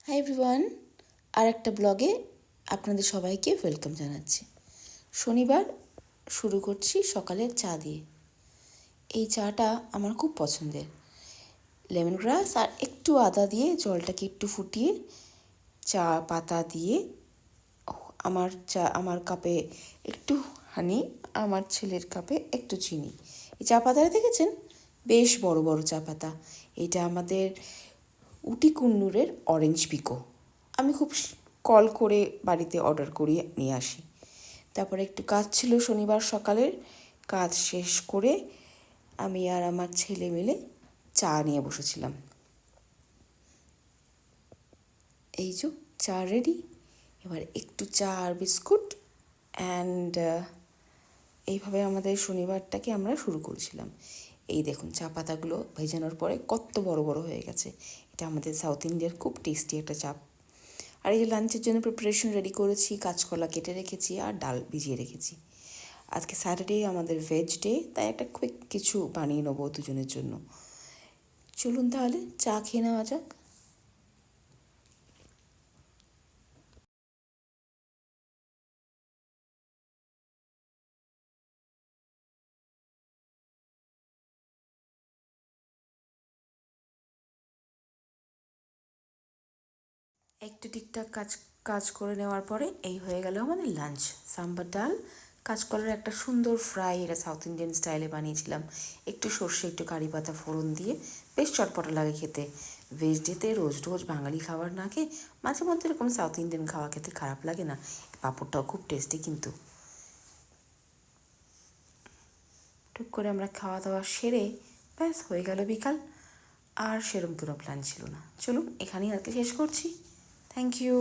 Hi everyone, আর একটা ব্লগে আপনাদের সবাইকে ওয়েলকাম জানাচ্ছি। শনিবার শুরু করছি সকালের চা দিয়ে। এই চাটা আমার খুব পছন্দের। লেমন গ্রাস আর একটু আদা দিয়ে জলটাকে একটু ফুটিয়ে চা পাতা দিয়ে আমার কাপে একটু হানি, আমার ছেলের কাপে একটু চিনি। এই চা পাতাটা দেখেছেন? বেশ বড় বড় চা পাতা। এটা আমাদের উটি কুন্নুরের অরেঞ্জ পিকো। আমি খুব কল করে বাড়িতে অর্ডার করিয়ে নিয়ে আসি। তারপরে একটু কাজ ছিল শনিবার সকালের, কাজ শেষ করে আমি আর আমার ছেলে মিলে চা নিয়ে বসেছিলাম। এই যে চা রেডি। এবার একটু চা আর বিস্কুট অ্যান্ড এইভাবে আমাদের শনিবারটাকে আমরা শুরু করেছিলাম। এই দেখুন চা পাতাগুলো ভেজানোর পরে কত বড় বড় হয়ে গেছে। এটা আমাদের সাউথ ইন্ডিয়ার খুব টেস্টি একটা চা। আর এই যে লাঞ্চের জন্য প্রিপারেশন রেডি করেছি, কাঁচকলা কেটে রেখেছি আর ডাল ভিজিয়ে রেখেছি। আজকে স্যাটারডে আমাদের ভেজ ডে, তাই একটা কুইক কিছু বানিয়ে নেবো দুজনের জন্য। চলুন তাহলে চা খেয়ে নেওয়া যাক। একটু ঠিকঠাক কাজ করে নেওয়ার পরে এই হয়ে গেল আমাদের লাঞ্চ। সাম্বার ডাল, কাঁচকলার একটা সুন্দর ফ্রাই, এটা সাউথ ইন্ডিয়ান স্টাইলে বানিয়েছিলাম। একটু সর্ষে, একটু কারি পাতা ফোড়ন দিয়ে বেশ চটপটা লাগে খেতে। ভেজ ডেতে রোজ রোজ বাঙালি খাবার না খেয়ে মাঝে মধ্যে এরকম সাউথ ইন্ডিয়ান খাওয়া খেতে খারাপ লাগে না। পাঁপড়টাও খুব টেস্টি কিন্তু। টুক করে আমরা খাওয়া দাওয়া সেরে ব্যাস হয়ে গেল বিকাল। আর সেরকম কোনো প্ল্যান ছিল না। চলুন এখানেই আজকে শেষ করছি। Thank you.